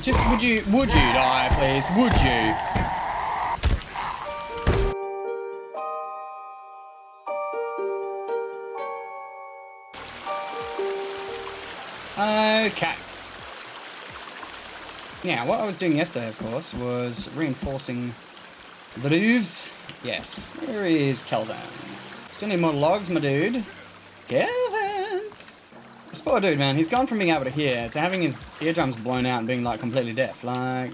Just would you die, please? Would you? Okay. Now, what I was doing yesterday, of course, was reinforcing the roofs. Yes. Where is Kelvin? Still need more logs, my dude. Kelvin! This poor dude, man, he's gone from being able to hear to having his eardrums blown out and being, like, completely deaf. Like,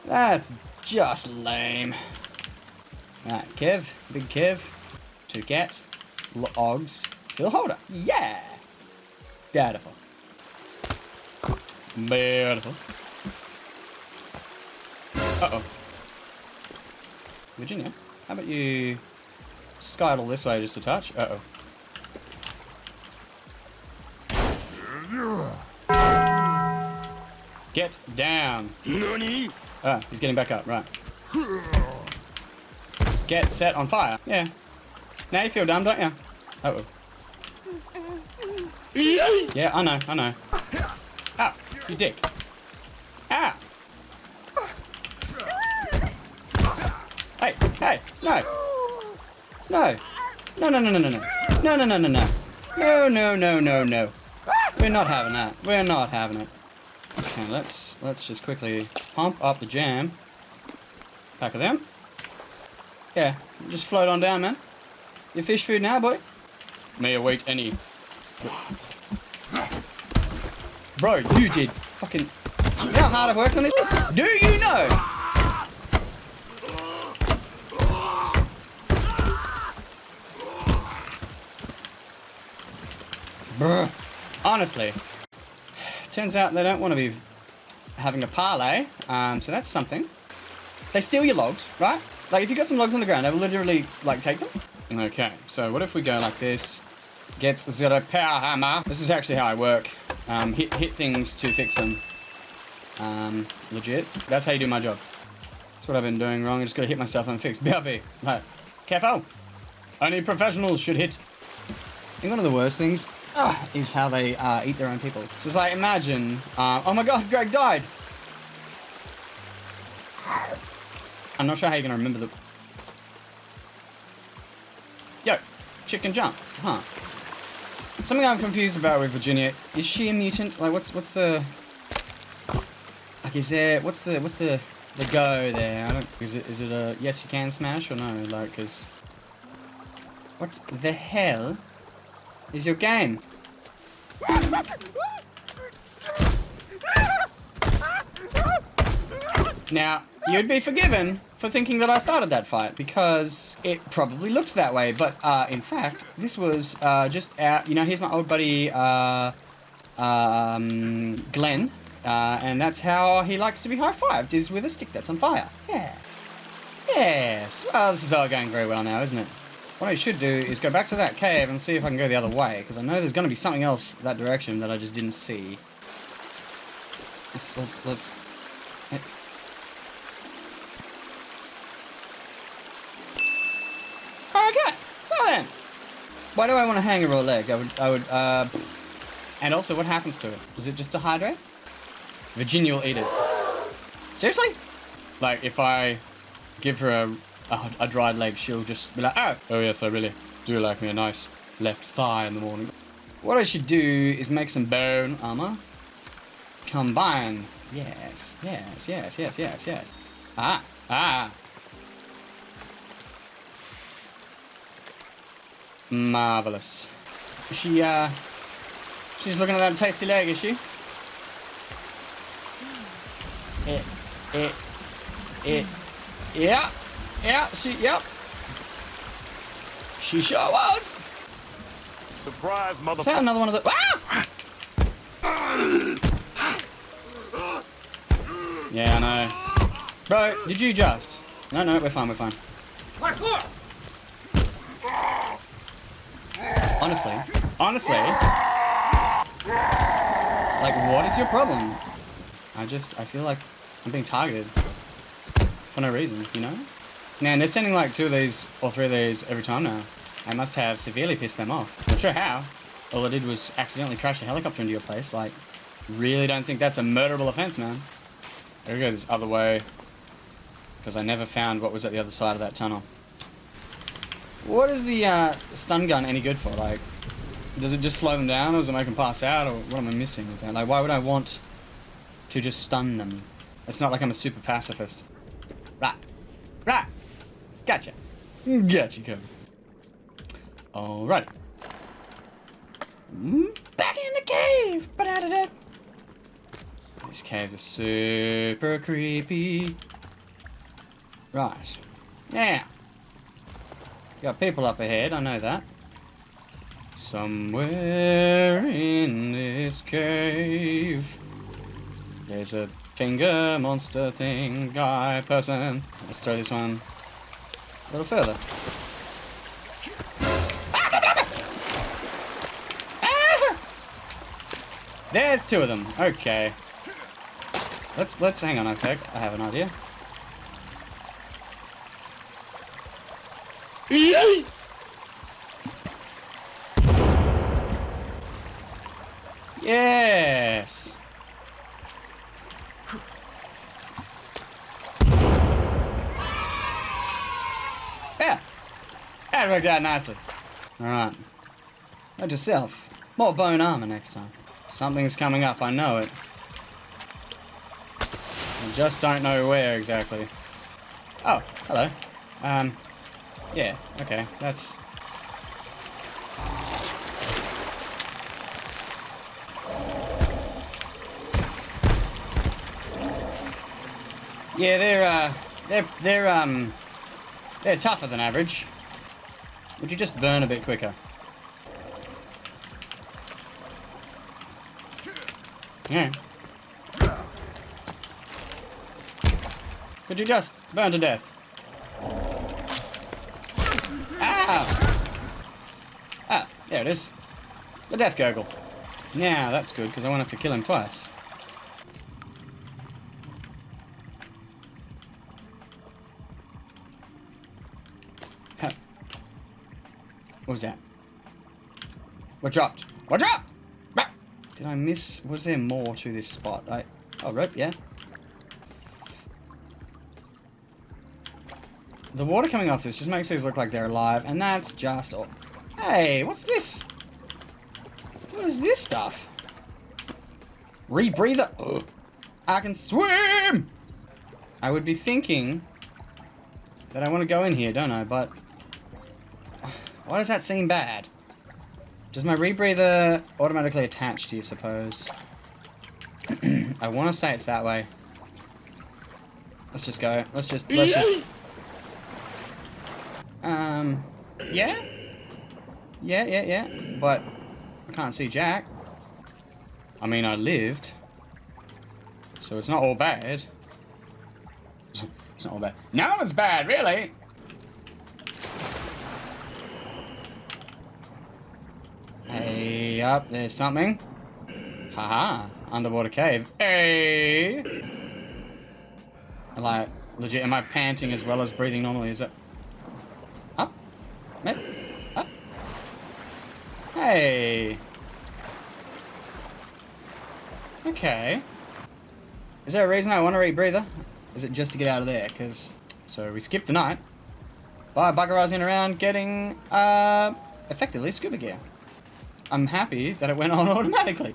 that's just lame. Right, Kev. Big Kev. To get logs. Fill holder. Yeah! Beautiful. Beautiful. Uh-oh. Virginia, how about you skittle this way just a touch? Uh-oh. Get down. Nani? Ah, he's getting back up, right. Let's get set on fire. Yeah. Now you feel dumb, don't you? Uh-oh. Yeah, I know. Ow, you dick. Ow! Hey, no! No! No. No. We're not having that. We're not having it. Okay, let's just quickly pump up the jam. Pack of them. Yeah, just float on down, man. Your fish food now, boy? May await any. Bro, you did fucking... You know how hard I've worked on this? Do you know? Bruh. Honestly. Turns out they don't want to be having a parlay, so that's something. They steal your logs, right? Like, if you got some logs on the ground, they will literally, like, take them. Okay, so what if we go like this? Get the power hammer. This is actually how I work. Hit things to fix them. Legit. That's how you do my job. That's what I've been doing wrong. I just gotta hit myself and fix. BRB. Like, careful. Only professionals should hit. I think one of the worst things is how they eat their own people. So it's like, imagine, oh my god, Greg died. I'm not sure how you're gonna remember the... Yo, chicken jump, huh? Something I'm confused about with Virginia, is she a mutant? Like, what's the... Like, is there, what's the go there? I don't, is it a yes you can smash or no? Like, cause... What the hell is your game? Now, you'd be forgiven for thinking that I started that fight, because it probably looked that way, but in fact, this was just out, you know, here's my old buddy Glenn, and that's how he likes to be high-fived, is with a stick that's on fire. Yeah. Yes. Well, this is all going very well now, isn't it? What I should do is go back to that cave and see if I can go the other way, because I know there's going to be something else that direction that I just didn't see. Let's... Okay, well then. Why do I want to hang a raw leg? I would, and also, what happens to it? Is it just to hydrate? Virginia will eat it. Seriously? Like, if I give her a dried leg, she'll just be like, oh yes, I really do like me a nice left thigh in the morning. What I should do is make some bone armor. Combine. Yes. Ah. Marvelous. She's looking at that tasty leg, is she? Yeah, yep. She sure was. Surprise, motherfucker. Is that another one of the... Yeah, I know. Bro, did you just... No, we're fine. Honestly, like, what is your problem? I feel like I'm being targeted for no reason, you know? Man, they're sending like 2 of these or 3 of these every time now. I must have severely pissed them off. Not sure how. All I did was accidentally crash a helicopter into your place, like, Really don't think that's a murderable offense, man. Gotta go this other way. Because I never found what was at the other side of that tunnel. What is the stun gun any good for? Like, does it just slow them down, or does it make them pass out, or what am I missing with that? Like, why would I want to just stun them? It's not like I'm a super pacifist. Right. Right. Gotcha. Gotcha, Kobe. Alrighty. Back in the cave! Ba-da-da-da. These caves are super creepy. Right. Yeah. Got people up ahead, I know that. Somewhere in this cave, there's a finger monster thing, guy, person. Let's throw this one a little further. There's two of them. Okay. Let's hang on a sec. I have an idea. Yes. Yeah. That worked out nicely. Alright. Note yourself. More bone armor next time. Something's coming up, I know it. I just don't know where exactly. Oh, hello. Yeah, okay, that's... Yeah, they're tougher than average. Would you just burn a bit quicker? Yeah. Could you just burn to death? Ow! Ah, there it is. The death gurgle. Now, that's good, because I won't have to kill him twice. Huh. What was that? What dropped? What dropped? Did I miss? Was there more to this spot? Oh, rope, yeah. The water coming off this just makes these look like they're alive, and that's just all. Hey, what's this? What is this stuff? Rebreather. Oh, I can swim! I would be thinking that I want to go in here, don't I? But why does that seem bad? Does my rebreather automatically attach to you, suppose? I want to say it's that way. Let's just go. Let's just... Yeah? Yeah. But I can't see Jack. I mean, I lived. So it's not all bad. It's not all bad. No, it's bad, really! Hey, up, there's something. Haha, underwater cave. Hey! Like, legit, am I panting as well as breathing normally? Is it? Up? Up? Up? Hey! Okay. Is there a reason I want a rebreather? Is it just to get out of there? Because... So, we skipped the night. By buggerizing around getting, effectively scuba gear. I'm happy that it went on automatically.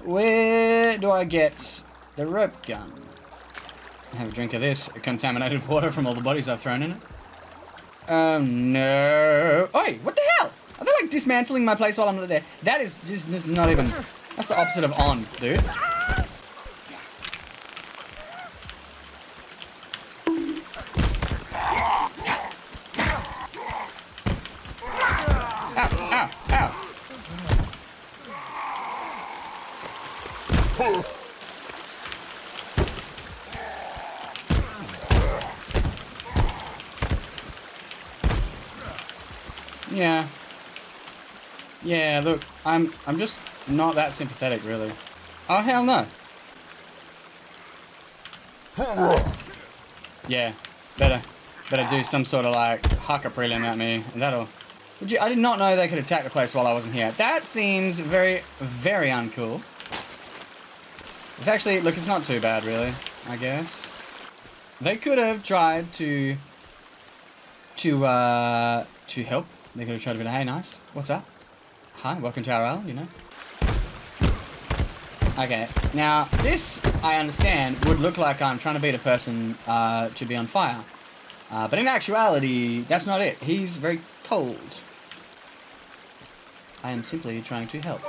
Where do I get the rope gun? Have a drink of this contaminated water from all the bodies I've thrown in it. Oh no. Oi, what the hell? Are they like dismantling my place while I'm not there? That is just not even... That's the opposite of on, dude. Yeah. Yeah, look, I'm just not that sympathetic, really. Oh, hell no. Yeah, better do some sort of, like, haka prelim at me, and that'll... I did not know they could attack the place while I wasn't here. That seems very, very uncool. It's actually, look, it's not too bad, really, I guess. They could have tried to help. They could have tried to be like, hey, nice, what's up? Hi, welcome to our island, you know. Okay, now, this, I understand, would look like I'm trying to beat a person to be on fire. But in actuality, that's not it. He's very cold. I am simply trying to help.